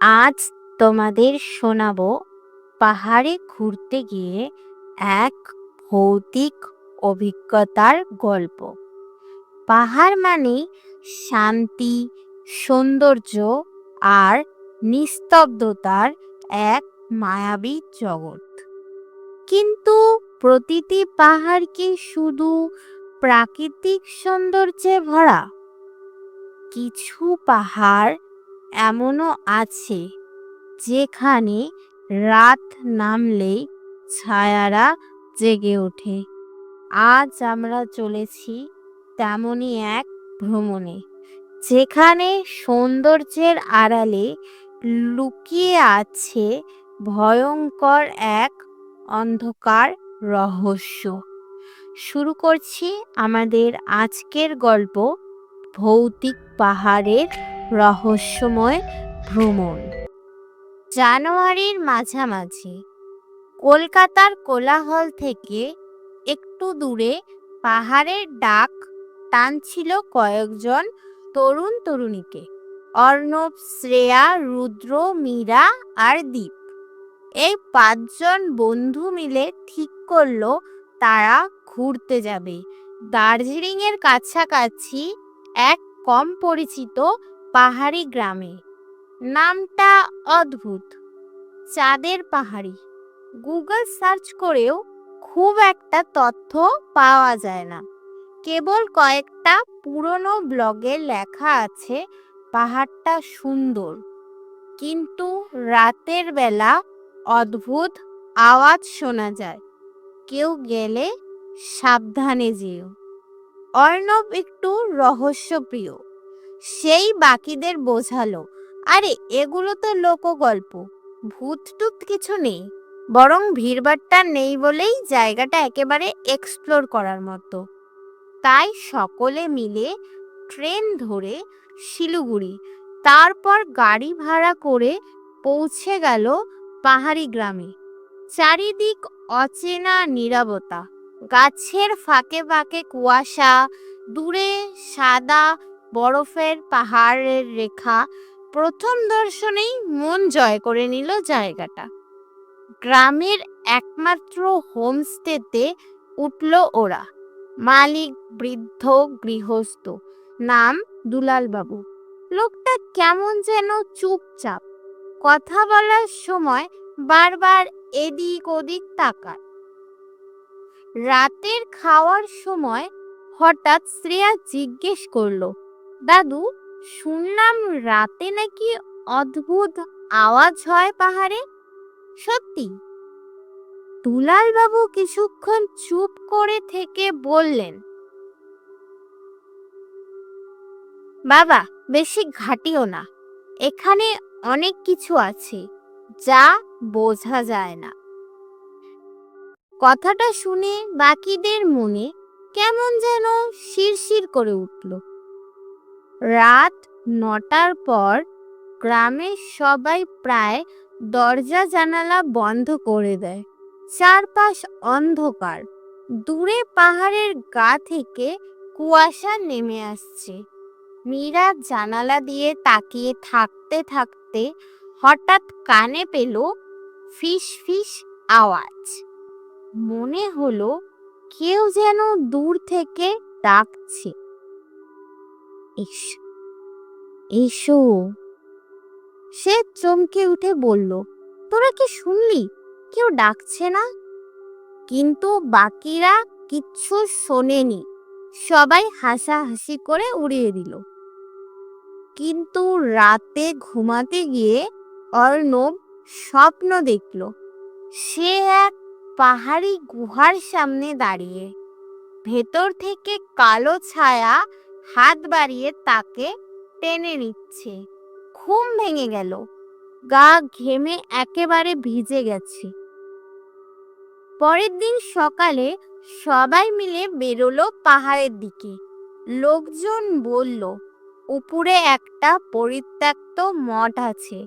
আজ তোমাদের শোনাবো পাহাড়ে ঘুরতে গিয়ে এক ভৌতিক অভিজ্ঞতার গল্প। পাহাড় মানে শান্তি, সৌন্দর্য আর নিস্তব্ধতার এক মায়াবী জগৎ। কিন্তু প্রতিটি পাহাড় কি শুধু প্রাকৃতিক সৌন্দর্যে ভরা? কিছু পাহাড় এমনও আছে যেখানে রাত নামলেই ছায়ারা জেগে ওঠে। আজ আমরা চলেছি তেমনই এক ভ্রমণে, যেখানে সৌন্দর্যের আড়ালে লুকিয়ে আছে ভয়ঙ্কর এক অন্ধকার রহস্য। শুরু করছি আমাদের আজকের গল্প, ভৌতিক পাহাড়ের রহস্যময় ভ্রমণ। জানুয়ারির মাঝামাঝি কলকাতার কোলাহল থেকে একটু দূরে পাহাড়ের ডাক টানছিল কয়েকজন তরুণ তরুণীকে। অর্ণব, শ্রেয়া, রুদ্র, মীরা আর দীপ, এই 5 জন বন্ধু মিলে ঠিক করলো তারা ঘুরতে যাবে দার্জিলিং এর কাছাকাছি এক কম পরিচিত পাহাড়ি গ্রামে। নামটা অদ্ভুত, চাঁদের পাহাড়ি। গুগল সার্চ করেও খুব একটা তথ্য পাওয়া যায় না। কেবল কয়েকটা পুরনো ব্লগে লেখা আছে পাহাড়টা সুন্দর, কিন্তু রাতের বেলা অদ্ভুত আওয়াজ শোনা যায়। কেউ গেলে সাবধানে যেও। অর্ণব একটু রহস্যপ্রিয়, সেই বাকিদের বোঝালো, আরে এগুলো তো লোকগল্প, ভূত টুত কিছু নেই, বরং ভিড়ভাট্টা নেই বলেই জায়গাটা একেবারে এক্সপ্লোর করার মতো। তাই সকলে মিলে ট্রেন ধরে শিলিগুড়ি, তারপর গাড়ি ভাড়া করে পৌঁছে গেল পাহাড়ি গ্রামে। চারিদিক অচেনা নীরবতা, গাছের ফাঁকে ফাঁকে কুয়াশা, দূরে সাদা বরফের পাহাড়ের রেখা। প্রথম দর্শনেই মন জয় করে নিল জায়গাটা। গ্রামের একমাত্র হোমস্টেতে উঠল ওরা। মালিক বৃদ্ধ গৃহস্থ, নাম দুলাল বাবু। লোকটা কেমন যেন চুপচাপ, কথা বলার সময় বারবার এদিক ওদিক তাকায়। রাতের খাওয়ার সময় হঠাৎ শ্রেয়া জিজ্ঞেস করলো, দাদু, শুনলাম রাতে নাকি অদ্ভুত আওয়াজ হয় পাহাড়ে, সত্যি? দুলাল বাবু কিছুক্ষণ চুপ করে থেকে বললেন, বাবা, বেশি ঘাটিও না, এখানে অনেক কিছু আছে যা বোঝা যায় না। কথাটা শুনে বাকিদের মনে কেমন যেন শিরশির করে উঠল। রাত 9টার পর গ্রামের সবাই প্রায় দরজা জানালা বন্ধ করে দেয়। চারপাশ অন্ধকার, দূরে পাহাড়ের গা থেকে কুয়াশা নেমে আসছে। মীরা জানালা দিয়ে তাকিয়ে থাকতে থাকতে হঠাৎ কানে পেল ফিস ফিস আওয়াজ। মনে হলো কেউ যেন দূর থেকে ডাকছে, এসো। সে চমকে উঠে বলল, তোরা কি শুনলি? কেউ ডাকছে না? কিন্তু বাকিরা কিচ্ছু শোনেনি, সবাই হাসাহাসি করে উড়িয়ে দিল। কিন্তু রাতে ঘুমাতে গিয়ে অর্ণব স্বপ্ন দেখল, সে এক পাহাড়ি গুহার সামনে দাঁড়িয়ে। ভেতর থেকে কালো ছায়া হাত বাড়িয়ে তাকে টেনে নিচ্ছে। ঘুম ভেঙে গেল, গা ঘেমে একেবারে ভিজে গেছে। পরের দিন সকালে সবাই মিলে বেরোলো পাহাড়ের দিকে। লোকজন বলল, উপরে একটা পরিত্যক্ত মঠ আছে,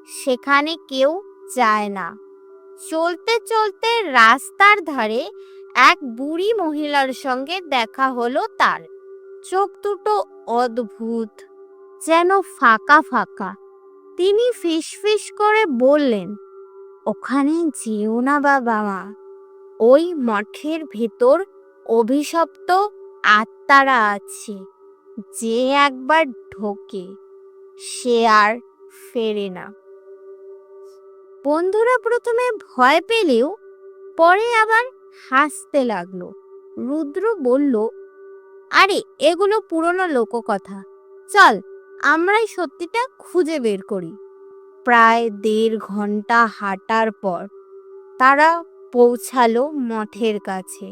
সেখানে কেউ যায় না। চলতে চলতে রাস্তার ধারে এক বুড়ি মহিলার সঙ্গে দেখা হলো তার। চোখ দুটো অদ্ভুত, যেন ফাঁকা ফাঁকা, তিনি ফিসফিস করে বললেন, ওখানে যেও না বাবা মা। ওই মঠের ভেতর অভিশপ্ত আত্মারা আছে। যে একবার ঢোকে সে আর ফেরে না। বন্ধুরা প্রথমে ভয় পেলেও পরে আবার হাসতে লাগলো। রুদ্র বলল, আরে এগুলো পুরনো লোককথা, চল আমরাই সত্যিটা খুঁজে বের করি। প্রায় 1.5 ঘন্টা হাঁটার পর তারা পৌঁছালো মঠের কাছে।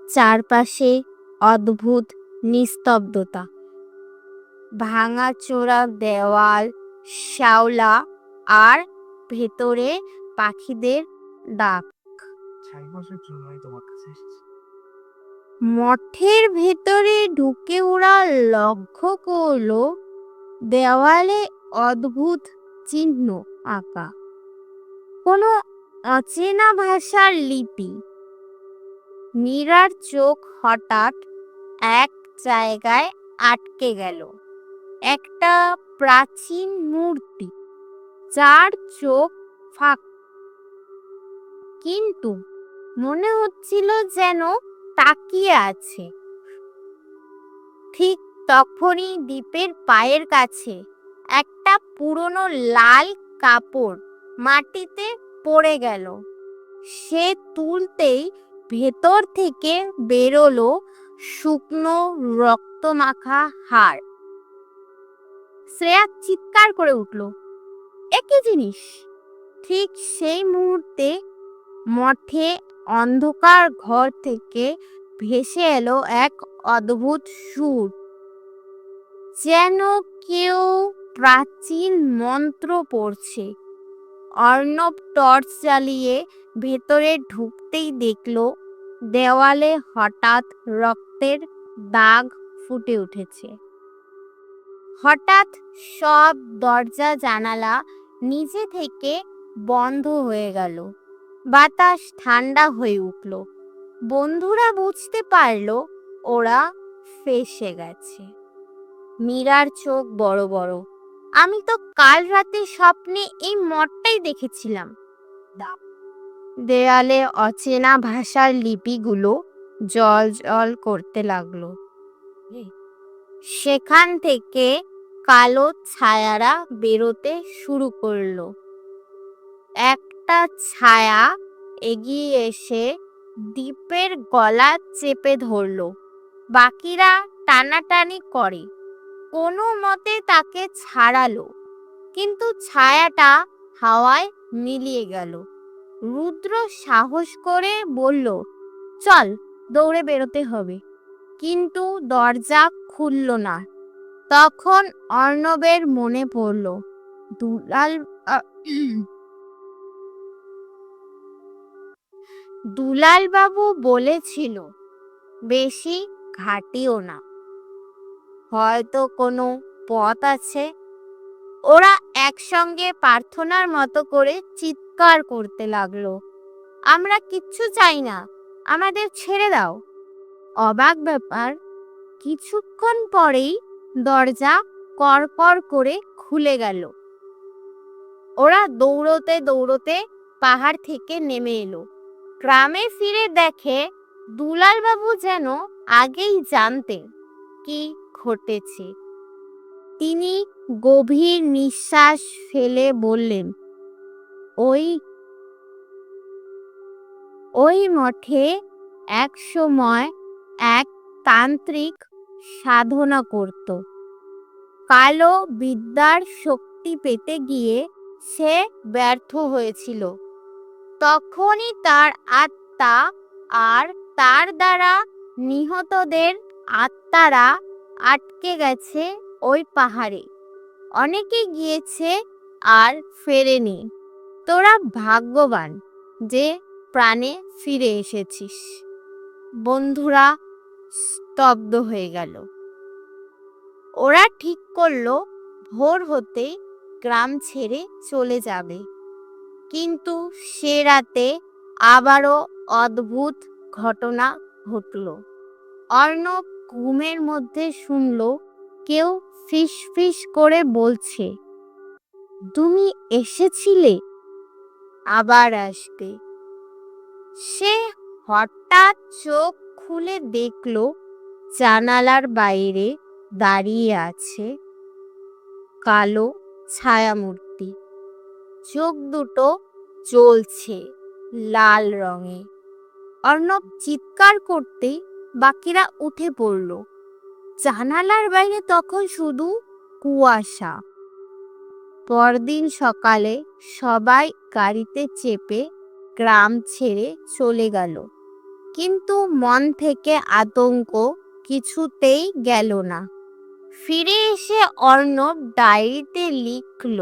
চারপাশে অদ্ভুত নিস্তব্ধতা, ভাঙাচোরা দেওয়াল, শ্যাওলা আর ভেতরে পাখিদের ডাক। মঠের ভেতরে ঢুকে ওরা লক্ষ্য করলো দেওয়ালে অদ্ভুত চিহ্ন আঁকা, কোনো অচেনা ভাষার লিপি। মীরার চোখ হঠাৎ এক জায়গায় আটকে গেল। একটা প্রাচীন মূর্তি, যার চোখ ফাঁক, কিন্তু মনে হচ্ছিল যেন তাকিয়ে আছে। ঠিক তখনই দীপের পায়ের কাছে একটা পুরনো লাল কাপড় মাটিতে পড়ে গেল। সে তুলতেই ভেতর থেকে বেরোলো শুকনো রক্তমাখা হাড়। শ্রেয়া চিৎকার করে উঠল, একই জিনিস! ঠিক সেই মুহূর্তে মঠে অন্ধকার ঘর থেকে ভেসে এলো এক অদ্ভুত সুর, যেন কেউ প্রাচীন মন্ত্র পড়ছে। অর্ণব টর্চ জ্বালিয়ে ভেতরে ঢুকতেই দেখলো দেওয়ালে হঠাৎ রক্তের দাগ ফুটে উঠেছে। হঠাৎ সব দরজা জানালা নিজে থেকে বন্ধ হয়ে গেল। বাতাস ঠান্ডা হয়ে উঠল। বন্ধুরা বুঝতে পারলো ওরা ফেঁসে গেছে। মীরার চোখ বড় বড়। আমি তো কাল রাতে স্বপ্নে এই মঠটাই দেখেছিলাম। দেয়ালে অচেনা ভাষার লিপিগুলো জল জল করতে লাগলো। সেখান থেকে কালো ছায়ারা বেরোতে শুরু করলো। একটা ছায়া এগিয়ে এসে দীপের গলা চেপে ধরলো। বাকিরা টানাটানি করে, কোনো মতে তাকে ছাড়ালো, কিন্তু ছায়াটা হাওয়ায় মিলিয়ে গেল। রুদ্র সাহস করে বলল, চল দৌড়ে বেরোতে হবে, কিন্তু দরজা খুলল না। তখন অর্ণবের মনে পড়ল দুলাল বাবু বলেছিল বেশি ঘাটিও না, হয়তো কোনো পথ আছে। ওরা একসঙ্গে প্রার্থনার মতো করে চিৎকার করতে লাগলো, আমরা কিচ্ছু চাই না, আমাদের ছেড়ে দাও। অবাক ব্যাপার, কিছুক্ষণ পরেই দরজা কড়কড় করে খুলে গেল। ওরা দৌড়তে দৌড়তে পাহাড় থেকে নেমে এলো। গ্রামে ফিরে দেখে দুলাল বাবু যেন আগেই জানতেন কি ঘটেছে। তিনি গভীর নিঃশ্বাস ফেলে বললেন, ওই মঠে এক সময় এক তান্ত্রিক সাধনা করত। কালো বিদ্যার শক্তি পেতে গিয়ে সে ব্যর্থ হয়েছিল। তখনই তার আত্মা আর তার দ্বারা নিহতদের আত্মারা আটকে গেছে ওই পাহাড়ে। অনেকে গিয়েছে আর ফেরেনি। তোরা ভাগ্যবান যে প্রাণে ফিরে এসেছিস। বন্ধুরা স্তব্ধ হয়ে গেল। ওরা ঠিক করলো ভোর হতে গ্রাম ছেড়ে চলে যাবে। কিন্তু সে রাতে আবারও অদ্ভুত ঘটনা ঘটল। অর্ণব ঘুমের মধ্যে শুনল কেউ ফিস ফিস করে বলছে, তুমি এসেছিলে, আবার আসবে। সে হঠাৎ চোখ খুলে দেখলো জানালার বাইরে দাঁড়িয়ে আছে কালো ছায়ামূর্তি। চোখ দুটো জ্বলছে লাল রঙে। অর্ণব চিৎকার করতেই বাকিরা উঠে পড়ল। জানালার বাইরে তখন শুধু কুয়াশা। পরদিন সকালে সবাই গাড়িতে চেপে গ্রাম ছেড়ে চলে গেল, কিন্তু মন থেকে আতঙ্ক কিছুতেই গেল না। ফিরে এসে অর্ণব ডায়েরিতে লিখল,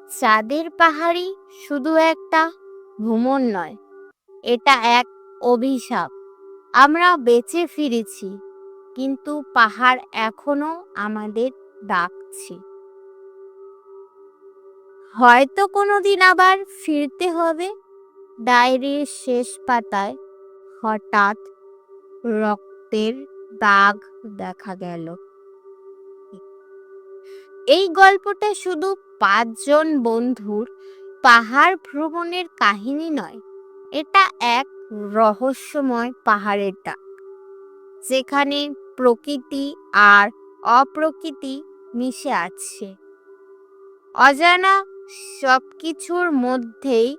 চাঁদের পাহাড়ি শুধু একটা ভ্রমণ নয়, এটা এক অভিশাপ। আমরা বেঁচে ফিরেছি, কিন্তু পাহাড় এখনো আমাদের ডাকছে। হয়তো কোনোদিন আবার ফিরতে হবে। ডায়েরির শেষ পাতায় হঠাৎ রক্তের দাগ দেখা গেল। এই গল্পটা শুধু ৫ জন বন্ধুর পাহাড় ভ্রমণের কাহিনী নয়, এটা এক রহস্যময় পাহাড়ের ডাক, যেখানে প্রকৃতি আর অপ্রকৃতি মিশে আছে। অজানা সবকিছুর মধ্যেই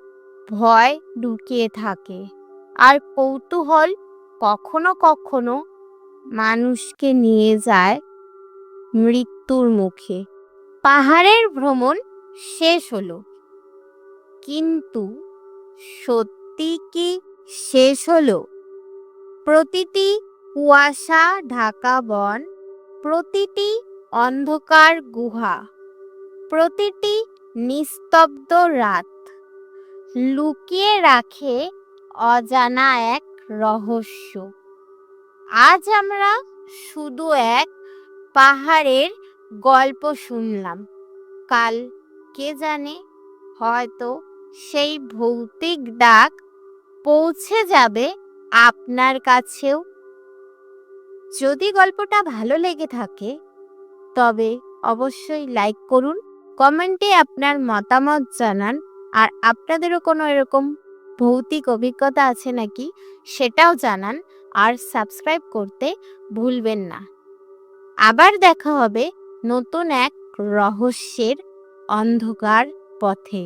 ভয় লুকিয়ে থাকে, আর কৌতূহল কখনো কখনো মানুষকে নিয়ে যায় মৃত্যুর মুখে। পাহাড়ের ভ্রমণ শেষ হলো, কিন্তু সত্যি কি শেষ হলো? প্রতিটি কুয়াশা ঢাকা বন, প্রতিটি অন্ধকার গুহা, প্রতিটি নিস্তব্ধ রাত লুকিয়ে রাখে অজানা এক রহস্য। আজ আমরা শুধু এক পাহাড়ের গল্প শুনলাম, কাল কে জানে হয়তো সেই ভৌতিক ডাক পৌঁছে যাবে আপনার কাছেও। যদি গল্পটা ভালো লেগে থাকে তবে অবশ্যই লাইক করুন, কমেন্টে আপনার মতামত জানান, আর আপনাদেরও কোনো এরকম ভৌতিক অভিজ্ঞতা আছে নাকি সেটাও জানান, আর সাবস্ক্রাইব করতে ভুলবেন না। আবার দেখা হবে নতুন এক রহস্যের অন্ধকার পথে।